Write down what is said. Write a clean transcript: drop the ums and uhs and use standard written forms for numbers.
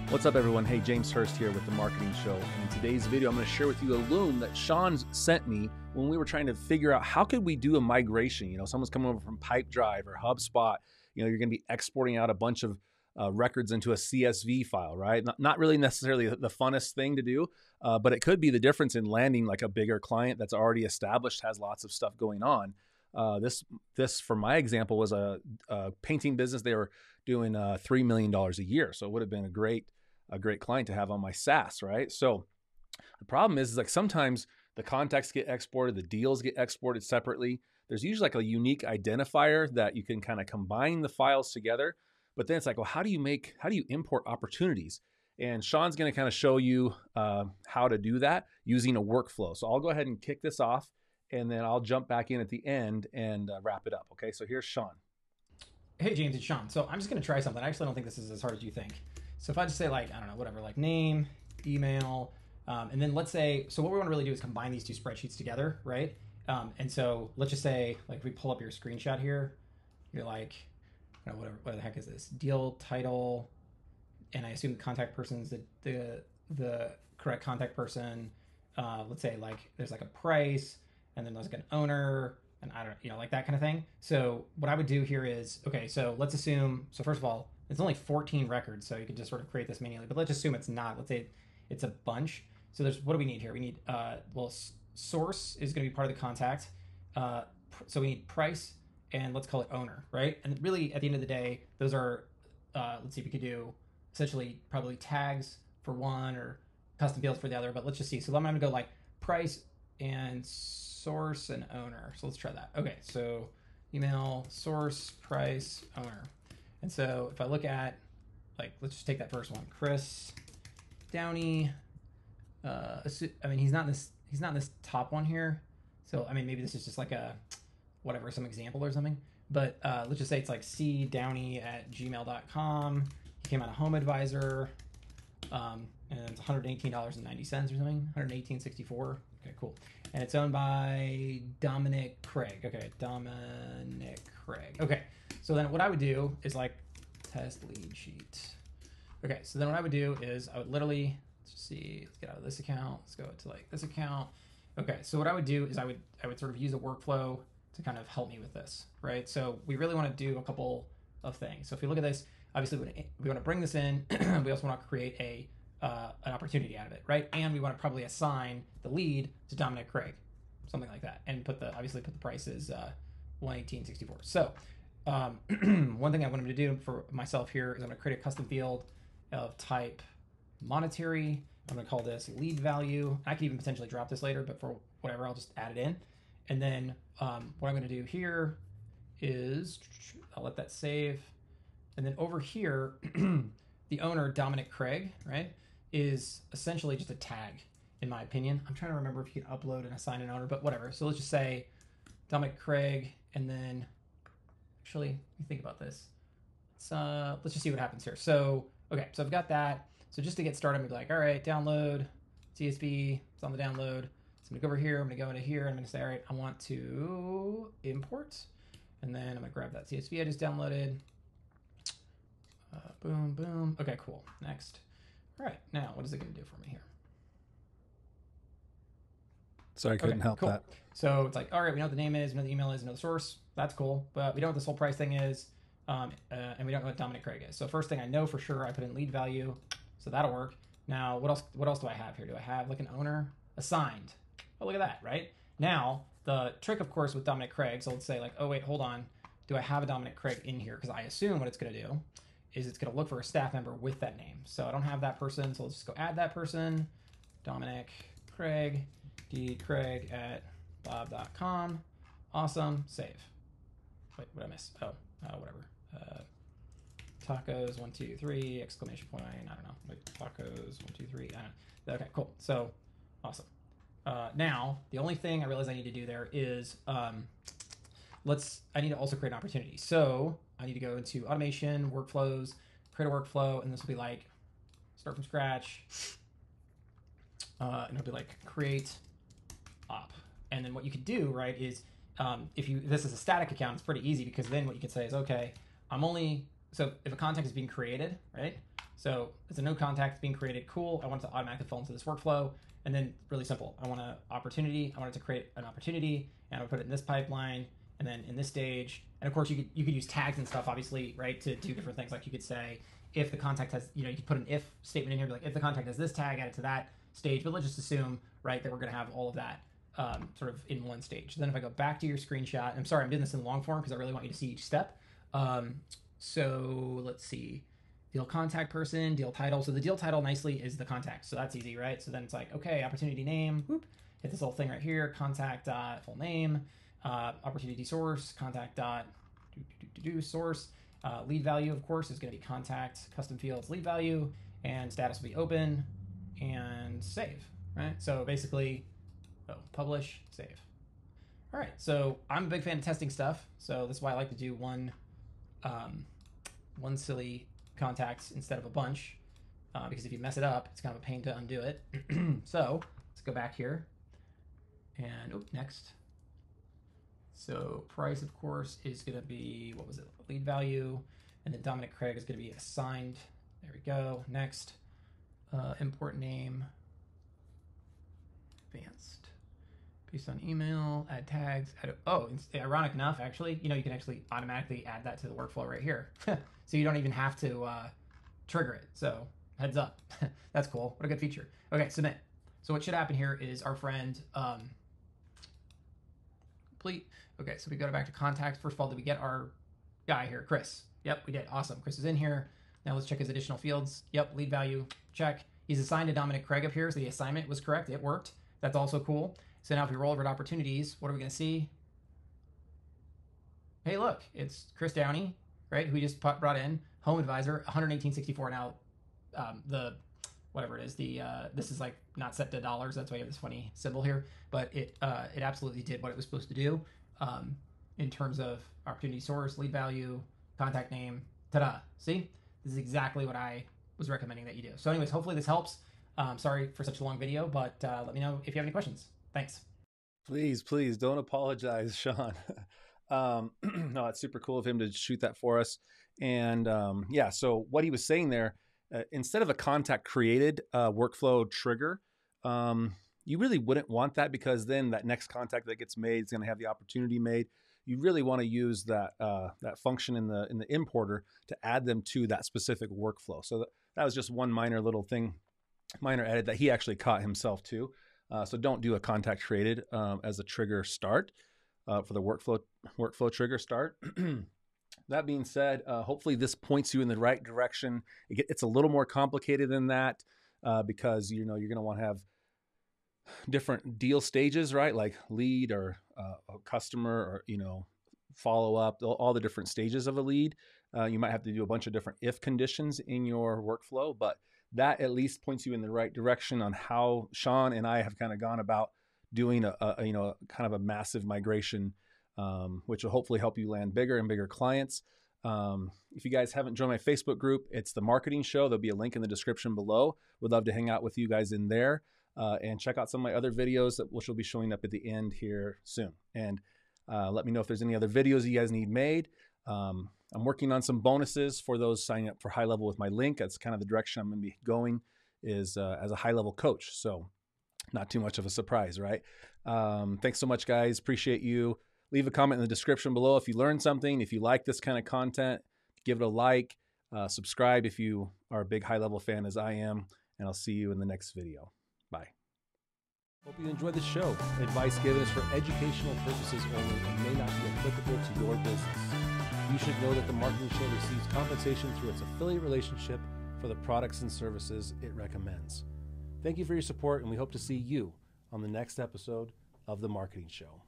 What's up, everyone? Hey, James Hurst here with The Marketing Show. And in today's video, I'm going to share with you a loom that Shaun sent me when we were trying to figure out how could we do a migration. You know, someone's coming over from Pipedrive or HubSpot. You know, you're going to be exporting out a bunch of records into a CSV file, right? Not really necessarily the funnest thing to do, but it could be the difference in landing like a bigger client that's already established, has lots of stuff going on. This, for my example, was a painting business. They were doing $3 million a year. So it would have been a great client to have on my SaaS, right? So the problem is like sometimes the contacts get exported, the deals get exported separately. There's usually like a unique identifier that you can kind of combine the files together. But then it's like, well, how do you import opportunities? And Shaun's going to kind of show you how to do that using a workflow. So I'll go ahead and kick this off, and then I'll jump back in at the end and wrap it up. Okay, so here's Shaun. Hey, James, it's Shaun. So I'm just going to try something. I actually don't think this is as hard as you think. So if I just say like, I don't know, whatever, like name, email, and then let's say, so what we want to really do is combine these two spreadsheets together, right? And so let's just say, like if we pull up your screenshot here, you're like, you know, whatever, what the heck is this? Deal title, and I assume the contact person is the correct contact person. Let's say like there's like a price, and then there's like an owner, and I don't, you know, like that kind of thing. So what I would do here is, okay, so let's assume, so first of all, it's only 14 records, so you could just sort of create this manually, but let's assume it's not. Let's say it's a bunch. So there's, what do we need here? We need, well, source is going to be part of the contact. So we need price, and let's call it owner, right? And really, at the end of the day, those are, let's see if we could do essentially probably tags for one or custom fields for the other, but let's just see. So I'm going to go like price and source and owner. So let's try that. Okay, so email, source, price, owner. And so if I look at, like, let's just take that first one, Chris Downey. I mean, he's not in this top one here. So, I mean, maybe this is just like a, whatever, some example or something. But let's just say it's like cdowney@gmail.com. He came out of Home Advisor. And it's $118.90 or something, $118.64. Okay, cool. And it's owned by Dominic Craig. Okay, Dominic Craig. Okay, so then what I would do is like test lead sheet. Okay, so then what I would do is I would literally, let's just see, let's get out of this account. Let's go to like this account. Okay, so what I would do is I would sort of use a workflow to kind of help me with this, right? So we really want to do a couple of things. So if we look at this, obviously we want to bring this in. We also want to create an opportunity out of it, right? And we want to probably assign the lead to Dominic Craig, something like that, and obviously put the price as $118.64. So one thing I want him to do for myself here is I'm going to create a custom field of type monetary. I'm going to call this lead value. I could even potentially drop this later, but for whatever, I'll just add it in. And then what I'm going to do here is I'll let that save. And then over here, the owner, Dominic Craig, right, is essentially just a tag, in my opinion. I'm trying to remember if you can upload and assign an owner, but whatever. So let's just say Dominic Craig, and then actually, let me think about this. Let's just see what happens here. So, okay, so I've got that. So just to get started, I'm gonna be like, all right, download, CSV, it's on the download. So I'm gonna go over here, I'm gonna go into here, and I'm gonna say, all right, I want to import, and then I'm gonna grab that CSV I just downloaded. Boom, boom. Okay, cool. Next. All right, now what is it gonna do for me here? Sorry, I couldn't help cool. that. So it's like, all right, we know what the name is, we know the email is, we know the source. That's cool, but we don't know what this whole price thing is, and we don't know what Dominic Craig is. So first thing I know for sure, I put in lead value, so that'll work. Now, what else do I have here? Do I have like an owner assigned? Oh, look at that, right? Now, the trick, of course, with Dominic Craig, so let's say like, oh wait, hold on, do I have a Dominic Craig in here? Because I assume what it's gonna do is it's gonna look for a staff member with that name. So I don't have that person, so let's just go add that person, Dominic Craig, dcraig@bob.com. Awesome, save. Wait, what did I miss? Oh, whatever. Tacos 1 2 3 exclamation point. I don't know. Wait, tacos 1 2 3. I don't know. Okay, cool. So awesome. Now the only thing I realize I need to do there is I need to also create an opportunity. So I need to go into automation, workflows, create a workflow, and this will be like start from scratch. And it'll be like create op. And then what you could do, right, is if this is a static account, it's pretty easy because then what you can say is, okay, so if a contact is being created, right, So it's a no contact being created. Cool. I want it to automatically fall into this workflow. And then really simple. I want an opportunity. I want it to create an opportunity, and I'll put it in this pipeline, and then in this stage. And of course, you could use tags and stuff, obviously, right, to do different things. Like you could say if the contact has, you could put an if statement in here, be like if the contact has this tag, add it to that stage. But let's just assume, right, that we're going to have all of that sort of in one stage. Then if I go back to your screenshot, I'm sorry, I'm doing this in long form because I really want you to see each step. So let's see. Deal contact person, deal title. So the deal title nicely is the contact. So that's easy, right? So then it's like, okay, opportunity name, whoop, hit this little thing right here, contact dot full name, opportunity source, contact dot source. Lead value, of course, is going to be contact, custom fields, lead value, and status will be open, and save, right? So basically, publish, save. All right, so I'm a big fan of testing stuff. So that's why I like to do one silly contacts instead of a bunch, because if you mess it up, it's kind of a pain to undo it. So let's go back here and next. So price, of course, is going to be, what was it? Lead value. And then Dominic Craig is going to be assigned. There we go. Next, import name, advanced, based on email, add tags. It's ironic enough, actually, you can actually automatically add that to the workflow right here. So you don't even have to trigger it. So heads up. That's cool. What a good feature. Okay, submit. So what should happen here is our friend complete. Okay, so we go back to contacts. First of all, did we get our guy here, Chris? Yep, we did. Awesome. Chris is in here. Now let's check his additional fields. Yep, lead value, check. He's assigned to Dominic Craig up here, so the assignment was correct. It worked. That's also cool. So now if we roll over to opportunities, what are we going to see? Hey, look, it's Chris Downey, right, who we just brought in, home advisor, 118.64. Now, the whatever it is, this is like not set to dollars. That's why you have this funny symbol here. But it absolutely did what it was supposed to do in terms of opportunity source, lead value, contact name. Ta-da! See, this is exactly what I was recommending that you do. So, anyways, hopefully this helps. Sorry for such a long video, but let me know if you have any questions. Thanks. Please don't apologize, Shaun. No, it's super cool of him to shoot that for us. And yeah, so what he was saying there, instead of a contact created workflow trigger, you really wouldn't want that, because then that next contact that gets made is going to have the opportunity made. You really want to use that that function in the importer to add them to that specific workflow. So that was just one minor little thing, minor edit that he actually caught himself too. So don't do a contact created as a trigger start for the workflow trigger start. That being said, hopefully this points you in the right direction. It's a little more complicated than that because you're going to want to have different deal stages, right? Like lead or a customer or follow up, all the different stages of a lead. You might have to do a bunch of different if conditions in your workflow, but that at least points you in the right direction on how Shaun and I have kind of gone about doing a kind of a massive migration, which will hopefully help you land bigger and bigger clients. If you guys haven't joined my Facebook group, it's The Marketing Show. There'll be a link in the description below. Would love to hang out with you guys in there and check out some of my other videos which will be showing up at the end here soon. And let me know if there's any other videos you guys need made. I'm working on some bonuses for those signing up for HighLevel with my link. That's kind of the direction I'm going to be going, is as a HighLevel coach. So not too much of a surprise, right? Thanks so much, guys. Appreciate you. Leave a comment in the description below if you learned something. If you like this kind of content, give it a like. Subscribe if you are a big HighLevel fan as I am. And I'll see you in the next video. Bye. Hope you enjoyed the show. Advice given is for educational purposes only and may not be applicable to your business. You should know that the Marketing Show receives compensation through its affiliate relationship for the products and services it recommends. Thank you for your support, and we hope to see you on the next episode of The Marketing Show.